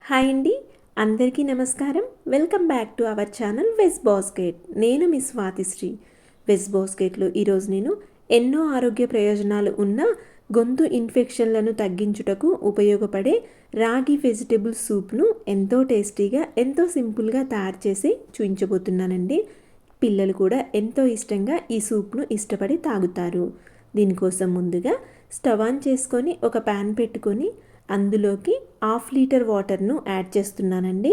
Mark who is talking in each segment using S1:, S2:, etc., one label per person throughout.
S1: Hi అండి, అందరికీ నమస్కారం. Welcome back to our channel veg basket. నేను మీ స్వాతిశ్రీ. వెజ్ బాస్కెట్లో ఈరోజు నేను ఎన్నో ఆరోగ్య ప్రయోజనాలు ఉన్న గొంతు ఇన్ఫెక్షన్లను తగ్గించుటకు ఉపయోగపడే రాగి వెజిటబుల్ సూప్ను ఎంతో టేస్టీగా ఎంతో సింపుల్గా తయారు చేసి చూపించబోతున్నానండి. పిల్లలు కూడా ఎంతో ఇష్టంగా ఈ సూప్ను ఇష్టపడి తాగుతారు. దీనికోసం ముందుగా స్టవ్ ఆన్ చేసుకొని ఒక ప్యాన్ పెట్టుకొని అందులోకి 1/2 లీటర్ వాటర్ను యాడ్ చేస్తున్నానండి.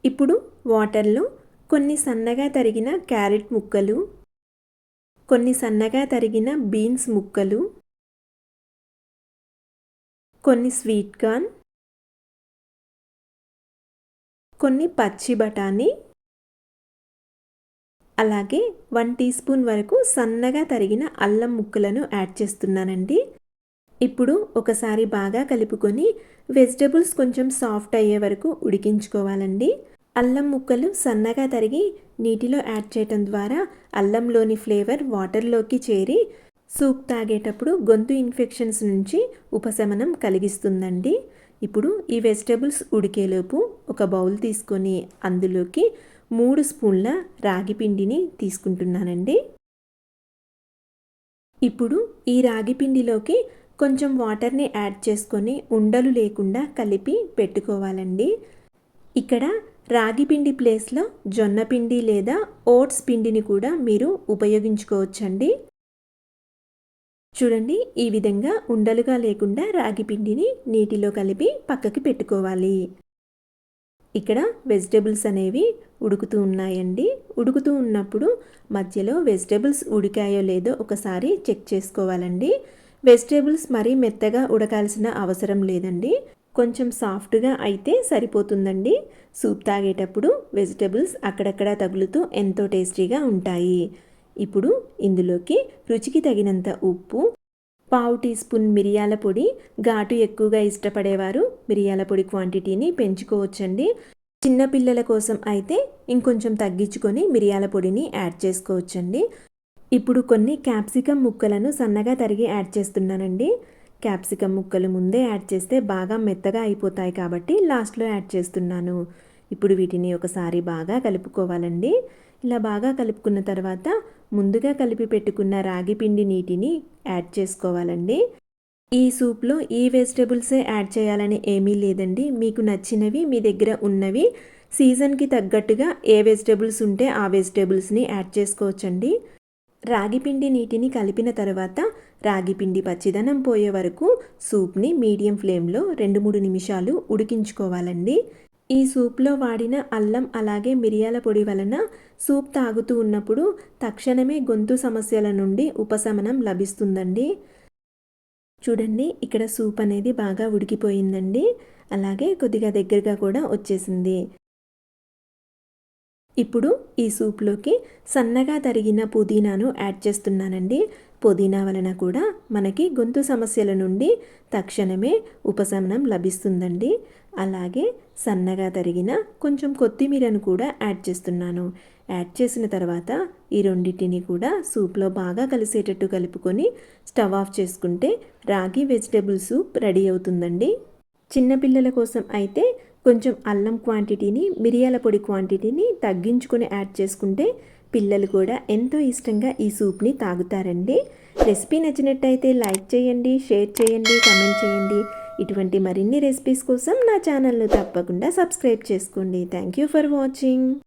S1: ఇప్పుడు వాటర్లో కొన్ని సన్నగా తరిగిన క్యారెట్ ముక్కలు, కొన్ని సన్నగా తరిగిన బీన్స్ ముక్కలు, కొన్ని స్వీట్ కార్న్, కొన్ని పచ్చి బఠానీ, అలాగే 1 టీ స్పూన్ వరకు సన్నగా తరిగిన అల్లం ముక్కలను యాడ్ చేస్తున్నానండి. ఇప్పుడు ఒకసారి బాగా కలుపుకొని వెజిటబుల్స్ కొంచెం సాఫ్ట్ అయ్యే వరకు ఉడికించుకోవాలండి. అల్లం ముక్కలు సన్నగా తరిగి నీటిలో యాడ్ చేయటం ద్వారా అల్లంలోని ఫ్లేవర్ వాటర్లోకి చేరి సూప్ తాగేటప్పుడు గొంతు ఇన్ఫెక్షన్స్ నుంచి ఉపశమనం కలిగిస్తుందండి. ఇప్పుడు ఈ వెజిటబుల్స్ ఉడికేలోపు ఒక బౌల్ తీసుకొని అందులోకి 3 స్పూన్ల రాగి పిండిని తీసుకుంటున్నానండి. ఇప్పుడు ఈ రాగి పిండిలోకి కొంచెం వాటర్ని యాడ్ చేసుకొని ఉండలు లేకుండా కలిపి పెట్టుకోవాలండి. ఇక్కడ రాగి పిండి ప్లేస్లో జొన్న పిండి లేదా ఓట్స్ పిండిని కూడా మీరు ఉపయోగించుకోవచ్చండి. చూడండి, ఈ విధంగా ఉండలుగా లేకుండా రాగి పిండిని నీటిలో కలిపి పక్కకి పెట్టుకోవాలి. ఇక్కడ వెజిటబుల్స్ అనేవి ఉడుకుతూ ఉన్నాయండి. ఉడుకుతూ ఉన్నప్పుడు మధ్యలో వెజిటబుల్స్ ఉడికాయో లేదో ఒకసారి చెక్ చేసుకోవాలండి. వెజిటబుల్స్ మరీ మెత్తగా ఉడకాల్సిన అవసరం లేదండి. కొంచెం సాఫ్ట్గా అయితే సరిపోతుందండి. సూప్ తాగేటప్పుడు వెజిటబుల్స్ అక్కడక్కడ తగులుతూ ఎంతో టేస్టీగా ఉంటాయి. ఇప్పుడు ఇందులోకి రుచికి తగినంత ఉప్పు, 1/2 టీ స్పూన్ మిరియాల పొడి. ఘాటు ఎక్కువగా ఇష్టపడేవారు మిరియాల పొడి క్వాంటిటీని పెంచుకోవచ్చండి. చిన్నపిల్లల కోసం అయితే ఇంకొంచెం తగ్గించుకొని మిరియాల పొడిని యాడ్ చేసుకోవచ్చండి. ఇప్పుడు కొన్ని క్యాప్సికమ్ ముక్కలను సన్నగా తరిగి యాడ్ చేస్తున్నానండి. క్యాప్సికమ్ ముక్కలు ముందే యాడ్ చేస్తే బాగా మెత్తగా అయిపోతాయి కాబట్టి లాస్ట్లో యాడ్ చేస్తున్నాను. ఇప్పుడు వీటిని ఒకసారి బాగా కలుపుకోవాలండి. ఇలా బాగా కలుపుకున్న తర్వాత ముందుగా కలిపి పెట్టుకున్న రాగి పిండి నీటిని యాడ్ చేసుకోవాలండి. ఈ సూప్లో ఈ వెజిటబుల్సే యాడ్ చేయాలని ఏమీ లేదండి. మీకు నచ్చినవి మీ దగ్గర ఉన్నవి సీజన్కి తగ్గట్టుగా ఏ వెజిటబుల్స్ ఉంటే ఆ వెజిటబుల్స్ని యాడ్ చేసుకోవచ్చండి. రాగిపిండి నీటిని కలిపిన తర్వాత రాగిపిండి పచ్చిదనం పోయే వరకు సూప్ని మీడియం ఫ్లేమ్లో 2-3 నిమిషాలు ఉడికించుకోవాలండి. ఈ సూప్లో వాడిన అల్లం అలాగే మిరియాల పొడి వలన సూప్ తాగుతూ ఉన్నప్పుడు తక్షణమే గొంతు సమస్యల నుండి ఉపశమనం లభిస్తుందండి. చూడండి, ఇక్కడ సూప్ అనేది బాగా ఉడికిపోయిందండి. అలాగే కొద్దిగా దగ్గరగా కూడా వచ్చేసింది. ఇప్పుడు ఈ సూప్లోకి సన్నగా తరిగిన పుదీనాను యాడ్ చేస్తున్నానండి. పుదీనా వలన కూడా మనకి గొంతు సమస్యల నుండి తక్షణమే ఉపశమనం లభిస్తుందండి. అలాగే సన్నగా తరిగిన కొంచెం కొత్తిమీరను కూడా యాడ్ చేస్తున్నాను. యాడ్ చేసిన తర్వాత ఈ రెండింటిని కూడా సూప్లో బాగా కలిసేటట్టు కలుపుకొని స్టవ్ ఆఫ్ చేసుకుంటే రాగి వెజిటబుల్ సూప్ రెడీ అవుతుందండి. చిన్నపిల్లల కోసం అయితే కొంచెం అల్లం క్వాంటిటీని మిరియాల పొడి క్వాంటిటీని తగ్గించుకొని యాడ్ చేసుకుంటే పిల్లలు కూడా ఎంతో ఇష్టంగా ఈ సూప్ని తాగుతారండి. రెసిపీ నచ్చినట్టయితే లైక్ చేయండి, షేర్ చేయండి, కామెంట్ చేయండి. ఇటువంటి మరిన్ని రెసిపీస్ కోసం నా ఛానల్ను తప్పకుండా సబ్స్క్రైబ్ చేసుకోండి. Thank you for watching.